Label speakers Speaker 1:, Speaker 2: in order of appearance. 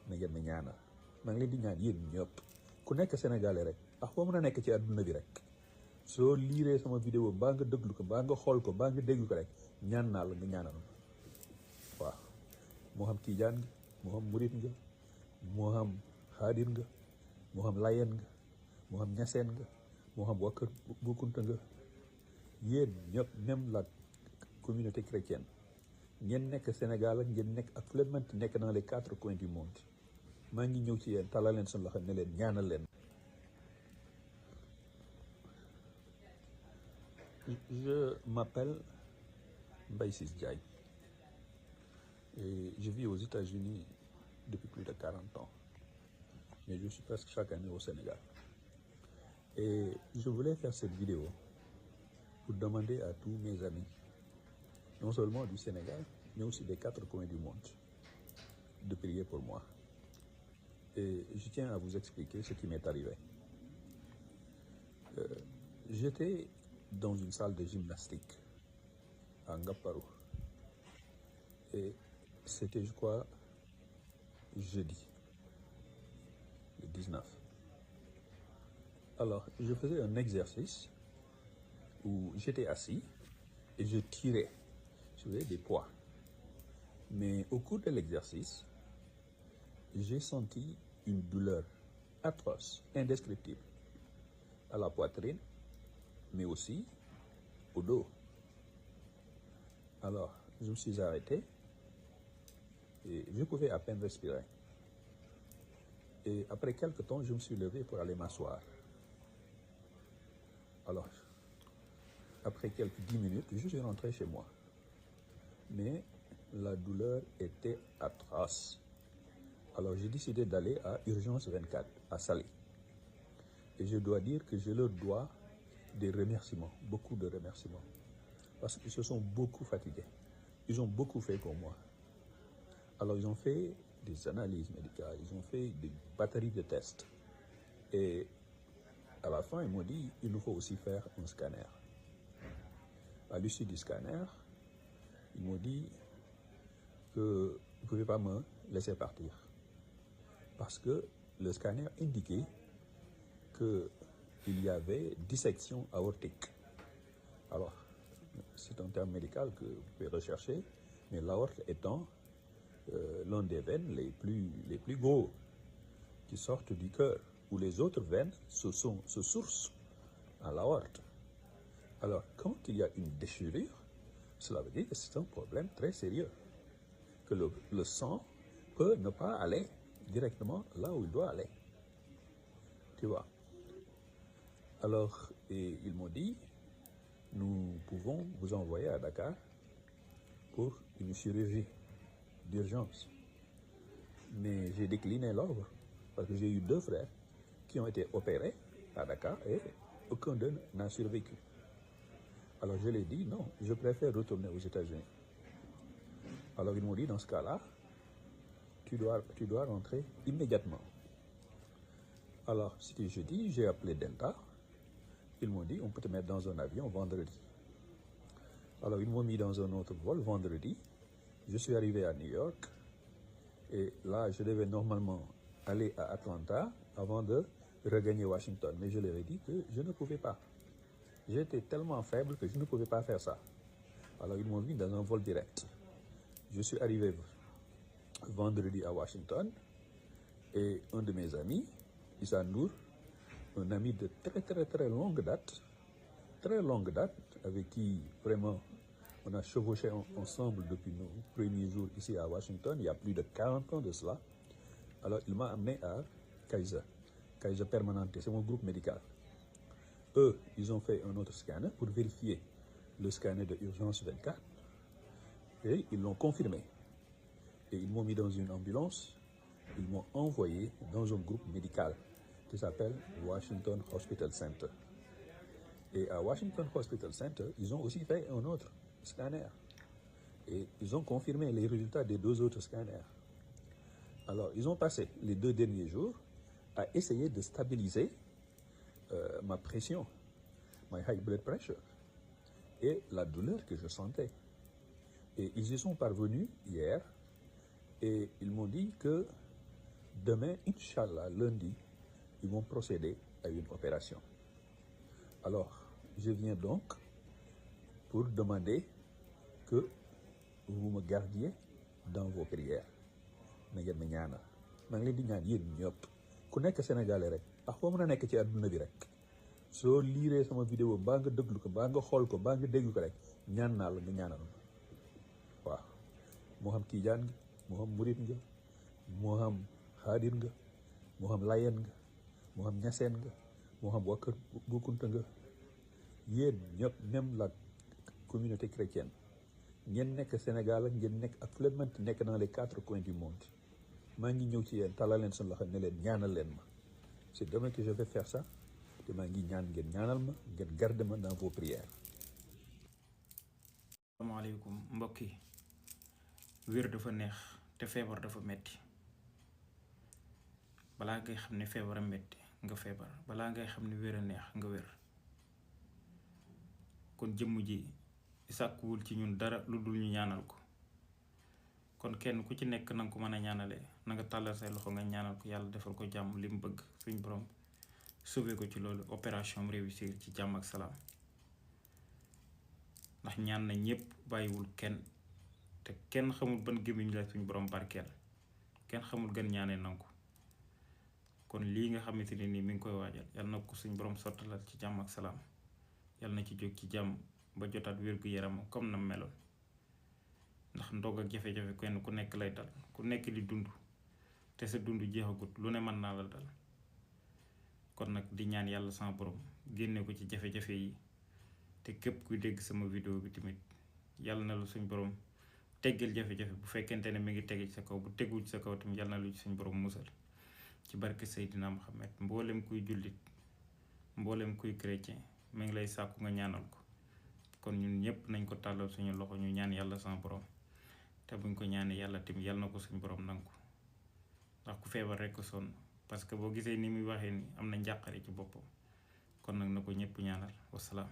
Speaker 1: na ngeen ma ñaanal maa ngi leen di ñaan yéen ñëpp ku nekk sénégalais rek ak foo mën a nekk ci àdduna bi rek soo liiree sama vidéo mbaa nga déglu ko mbaa nga xool ko mbaa nga déglu ko rek ñaan naa la nga ñaanal ma waaw moo xam tiijaan nga moo xam murit nga moo xam xaadir nga moo xam layeen nga moo xam ñaseen nga moo xam waa kër bu kunta nga yéen ñëpp même la communauté chrétienne ngeen nekk Sénégal ak ngeen nekk ak fu leen mënti nekk dans les 4 coins du monde maa ngi ñëw ci yéen talal leen suñu loxo ne leen ñaanal leen. Je m'appelle Mbaye Ciss Diagne et je vis aux États-Unis depuis plus de 40 ans, mais je suis presque chaque année au Sénégal. Et je voulais faire cette vidéo pour demander à tous mes amis, non seulement du Sénégal, mais aussi des 4 coins du monde, de prier pour moi. Et je tiens à vous expliquer ce qui m'est arrivé. J'étais dans une salle de gymnastique à Ngaparou. Et c'était, je crois, jeudi, le 19. Alors, je faisais un exercice où j'étais assis et je tirais sur des poids. Mais au cours de l'exercice, j'ai senti une douleur atroce, indescriptible, à la poitrine, mais aussi au dos. Alors, je me suis arrêté et je pouvais à peine respirer. Et après quelque temps, je me suis levé pour aller m'asseoir. Alors, après quelques 10 minutes, je suis rentré chez moi. Mais la douleur était atroce. Alors, j'ai décidé d'aller à Urgence 24, à Saly. Et je dois dire que je leur dois des remerciements, beaucoup de remerciements. Parce qu'ils se sont beaucoup fatigués. Ils ont beaucoup fait pour moi. Alors, ils ont fait des analyses médicales, ils ont fait des batteries de tests. Et à la fin, ils m'ont dit, il nous faut aussi faire un scanner. À l'issue du scanner, ils m'ont dit que vous ne pouvez pas me laisser partir. Parce que le scanner indiquait qu'il y avait dissection aortique. Alors, c'est un terme médical que vous pouvez rechercher, mais l'aorte étant l'un des veines les plus gros qui sortent du cœur, où les autres veines se sourcent à l'aorte. Alors, quand il y a une déchirure, cela veut dire que c'est un problème très sérieux, que le sang peut ne pas aller directement là où il doit aller. Tu vois. Alors, ils m'ont dit, nous pouvons vous envoyer à Dakar pour une chirurgie d'urgence. Mais j'ai décliné l'ordre parce que j'ai eu 2 frères qui ont été opérés à Dakar et aucun d'eux n'a survécu. Alors je l'ai dit, non, je préfère retourner aux États-Unis. Alors ils m'ont dit, dans ce cas-là, tu dois rentrer immédiatement. Alors c'était jeudi, j'ai appelé Delta. Ils m'ont dit, on peut te mettre dans un avion vendredi. Alors ils m'ont mis dans un autre vol vendredi. Je suis arrivé à New York. Et là, je devais normalement aller à Atlanta avant de regagner Washington. Mais je leur ai dit que je ne pouvais pas. J'étais tellement faible que je ne pouvais pas faire ça. Alors ils m'ont mis dans un vol direct. Je suis arrivé vendredi à Washington. Et un de mes amis, Issa Nour, un ami de très longue date, avec qui vraiment on a chevauché ensemble depuis nos premiers jours ici à Washington, il y a plus de 40 ans de cela. Alors il m'a amené à Kaiser Permanente, c'est mon groupe médical. Eux, ils ont fait un autre scanner pour vérifier le scanner de Urgence 24 et ils l'ont confirmé. Et ils m'ont mis dans une ambulance, ils m'ont envoyé dans un groupe médical qui s'appelle Washington Hospital Center. Et à Washington Hospital Center, ils ont aussi fait un autre scanner. Et ils ont confirmé les résultats des 2 autres scanners. Alors, ils ont passé les 2 derniers jours à essayer de stabiliser ma pression, my high blood pressure, et la douleur que je sentais. Et ils y sont parvenus hier, et ils m'ont dit que Demain, Inch'Allah, lundi, ils vont procéder à une opération. Alors, je viens donc pour demander que vous me gardiez dans vos prières. Na ngeen ma ñaanal maa ngi leen di ñaan yéen ñëpp ku nekk Sénégalais rek ak foo mën a nekk ci àdduna bi rek soo liiree sama vidéo mbaa nga déglu ko mbaa nga xool ko mbaa nga déglu ko rek ñaan naa la nga ñaanal ma waaw moo xam Tijaan nga moo xam Murit nga moo xam Xaadir nga moo xam Layen nga moo xam Ñaseen nga moo xam waa Kër Bu Kunta nga yéen ñëpp même la communauté chrétienne ngeen nekk Sénégal ak ngeen nekk ak fu leen mënti nekk dans les 4 coins du monde maa ngi ñëw ci yéen talal leen seen loxo ne leen ñaanal leen ma c'est demain que je vais faire ça te maa ngi ñaan ngeen ñaanal ma ngeen garder ma dans vos prières.
Speaker 2: asalaamaaleykum mbokk yi wér dafa neex te feebar dafa metti balaa ngay xam ne feebar a metti nga feebar balaa ngay xam ne wér a neex nga wér kon jëmm ji sàkkuwul ci ñun dara lu dul ñu ñaanal ko kon kenn ku ci nekk nanga ko mën a ñaanalee na nga tàllal say loxo nga ñaanal ko yàlla defal ko jàmm li mu bëgg suñ borom sauvé ko ci loolu opération réussir ci jàmm ak salaam ndax ñaan na ñépp bàyyiwul kenn te kenn xamul ban gémmiñ la suñ borom barkeel kenn xamul gën ñaanee nangu kon lii nga xamante ne nii mi ngi koy waajal yàlla na ko suñ borom sottalal ci jàmm ak salaam yàlla na ci jóg ci jàmm ba jotaat wér-gu-yaram comme na meloon ndax ndog ak jafe-jafe kenn ku nekk lay dal ku nekk di dund te sa dund jeexagut lu ne mën naa la dal kon nag di ñaan yàlla sama borom génne ko ci jafe-jafe yi te képp kuy dégg sama vidéo bi tamit yàlla na lu suñ borom teggal jafe-jafe bu fekkente ne mi ngi tege ci sa kaw bu tegul ci sa kaw tamit yàlla na lu ci suñ borom musal ci barke Seydina Muhammad mboolem kuy jullit mboolem kuy chrétien mi ngi lay sàkku nga ñaanal ko kon ñun ñëpp nañ ko tàllal suñu loxo ñu ñaan yàlla sama borom te buñ ko ñaanee yàlla tamit yàlla na ko suñu borom nangu ndax ku feebar rek ko sonn parce que boo gisee ni muy waxee ni am na njàqare ci boppam kon nag na ko ñëpp ñaanal wasalaam